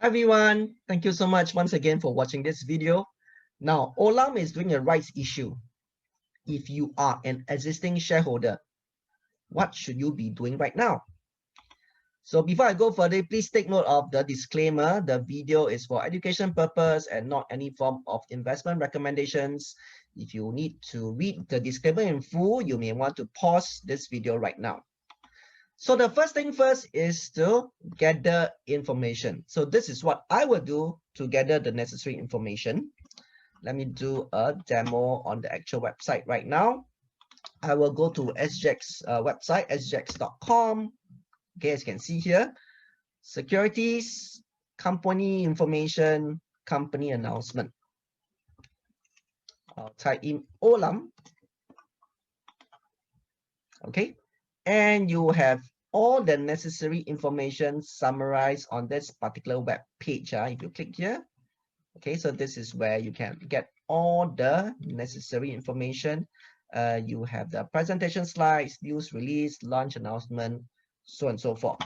Hi everyone, thank you so much once again for watching this video. Now, Olam is doing a rights issue. If you are an existing shareholder, what should you be doing right now? So before I go further, please take note of the disclaimer. The video is for education purpose and not any form of investment recommendations. If you need to read the disclaimer in full, you may want to pause this video right now. So the first thing first is to gather information. So this is what I will do to gather the necessary information. Let me do a demo on the actual website right now. I will go to SGX website, sgx.com. Okay, as you can see here, securities, company information, company announcement. I'll type in Olam. Okay. And you have all the necessary information summarized on this particular web page. If you click here, okay, so this is where you can get all the necessary information. You have the presentation slides, news release, launch announcement, so on and so forth.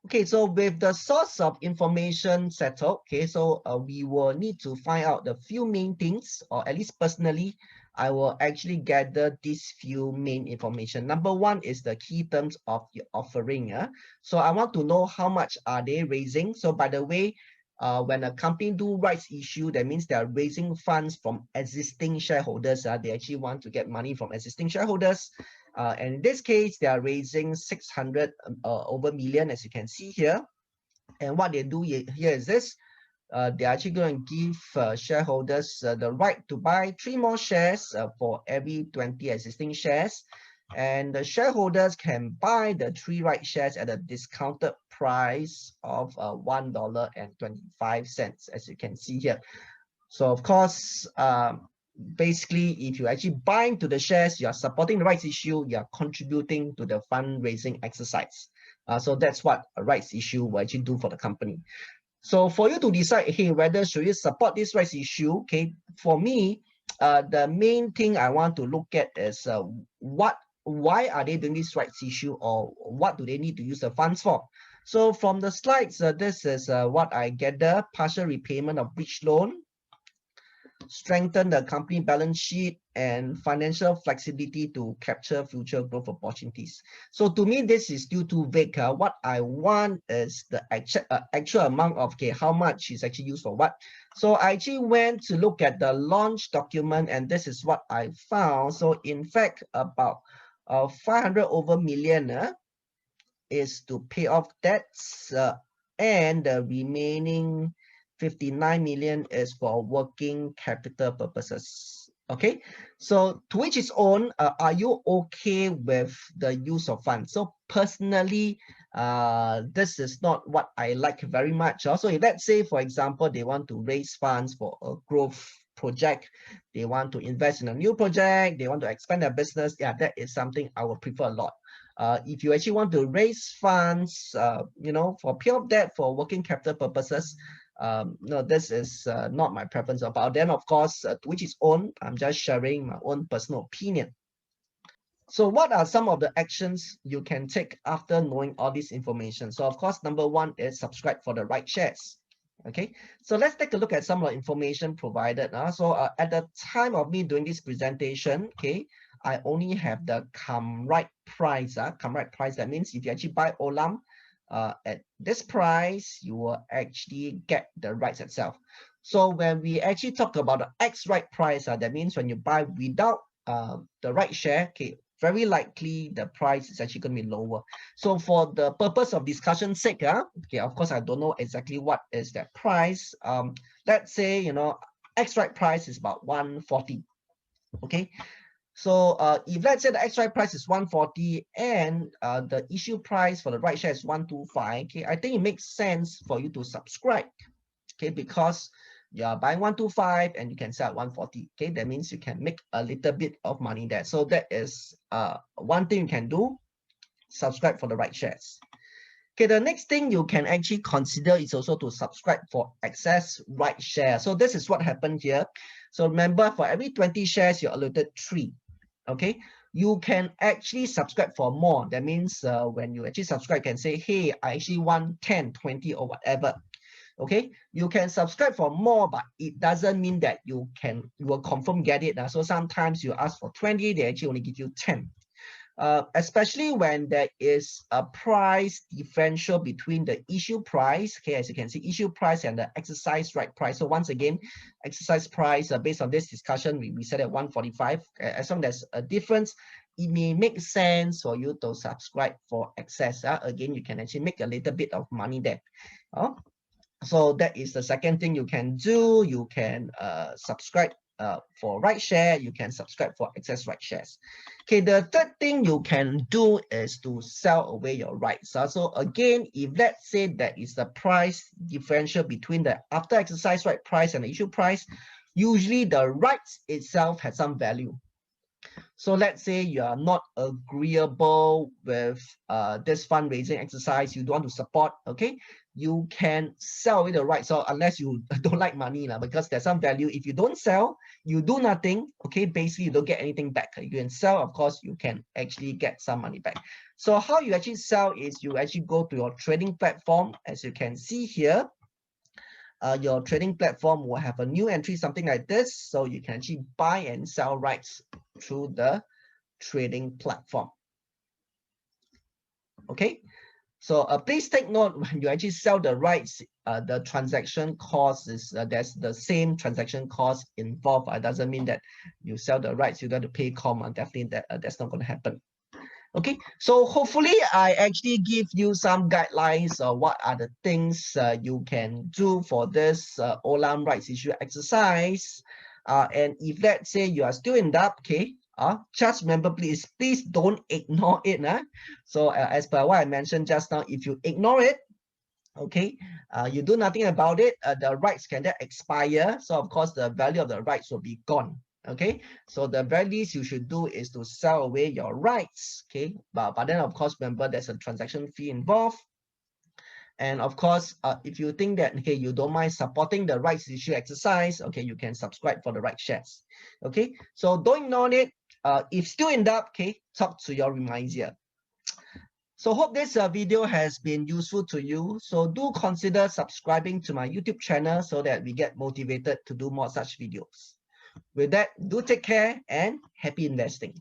Okay, so with the source of information settled, okay, so we will need to find out the few main things, or at least personally, I will actually gather these few main information. Number one is the key terms of the offering. So I want to know how much are they raising. So by the way, when a company do rights issue, that means they are raising funds from existing shareholders. They actually want to get money from existing shareholders. And in this case, they are raising 600 over million, as you can see here. And what they do here is this. They're actually going to give shareholders the right to buy 3 more shares for every 20 existing shares. And the shareholders can buy the 3 right shares at a discounted price of $1.25, as you can see here. So of course, basically, if you actually buy into the shares, you are supporting the rights issue, you are contributing to the fundraising exercise. So that's what a rights issue will actually do for the company. So for you to decide, hey, whether should you support this rights issue, okay, for me, the main thing I want to look at is why are they doing this rights issue, or what do they need to use the funds for? So from the slides, this is what I gather: partial repayment of bridge loan, strengthen the company balance sheet, and financial flexibility to capture future growth opportunities. So to me, this is still too vague. What I want is the actual amount of how much is actually used for what. So I actually went to look at the launch document, and this is what I found. So in fact, about 500 over million is to pay off debts, and the remaining 59 million is for working capital purposes. Okay, so to which its own, are you okay with the use of funds? So personally, this is not what I like very much. Also, if let's say, for example, they want to raise funds for a growth project, they want to invest in a new project, they want to expand their business, yeah, that is something I would prefer a lot. If you actually want to raise funds, for pure debt, for working capital purposes, no, this is not my preference about them. Of course, to which is own. I'm just sharing my own personal opinion. So what are some of the actions you can take after knowing all this information? So of course, number one is subscribe for the right shares. Okay, so let's take a look at some of the information provided. So at the time of me doing this presentation, okay, I only have the come right price. Come right price, that means if you actually buy Olam at this price, you will actually get the rights itself. So when we actually talk about the X right price, that means when you buy without the right share, okay, very likely the price is actually going to be lower. So for the purpose of discussion's sake, okay, of course I don't know exactly what is that price. Let's say X right price is about 140. Okay, so if let's say the X right price is 140 and the issue price for the right share is 125, okay, I think it makes sense for you to subscribe, okay, because you are buying 125 and you can sell at 140. Okay, that means you can make a little bit of money there. So that is one thing you can do: subscribe for the right shares. Okay, the next thing you can actually consider is also to subscribe for excess right share. So this is what happened here. So remember, for every 20 shares, you're allotted 3. Okay, you can actually subscribe for more. That means when you actually subscribe, you can say, hey, I actually want 10, 20 or whatever. Okay, you can subscribe for more, but it doesn't mean that you will confirm get it. So sometimes you ask for 20, they actually only give you 10. Especially when there is a price differential between the issue price, okay, as you can see, issue price and the exercise right price. So once again, exercise price, based on this discussion, we set at 145. As long as there's a difference, it may make sense for you to subscribe for excess. Again, you can actually make a little bit of money there. So that is the second thing you can do. You can subscribe for right share. You can subscribe for excess right shares. Okay, the third thing you can do is to sell away your rights. So again, if let's say there is a price differential between the after exercise right price and the issue price, usually the rights itself has some value. So let's say you are not agreeable with this fundraising exercise, you don't want to support, okay? You can sell away the rights, so unless you don't like money, because there's some value. If you don't sell, you do nothing, okay? Basically, you don't get anything back. You can sell, of course, you can actually get some money back. So how you actually sell is you actually go to your trading platform. As you can see here, your trading platform will have a new entry, something like this. So you can actually buy and sell rights through the trading platform. Okay, so please take note, when you actually sell the rights, the transaction cost is there's the same transaction cost involved. It doesn't mean that you sell the rights you got to pay com. Definitely that's not going to happen. Okay, so hopefully I actually give you some guidelines of what are the things you can do for this Olam Rights Issue exercise. And if let's say you are still in doubt, okay, just remember, please don't ignore it. So as per what I mentioned just now, if you ignore it, okay, you do nothing about it, the rights can then expire. So of course the value of the rights will be gone. Okay, so the very least you should do is to sell away your rights. Okay, but then of course remember there's a transaction fee involved. And of course, if you think that, okay, you don't mind supporting the rights issue exercise, okay, you can subscribe for the right shares. Okay, so don't ignore it. If still in doubt, okay, talk to your remisier. So hope this video has been useful to you. So do consider subscribing to my YouTube channel so that we get motivated to do more such videos. With that, do take care and happy investing.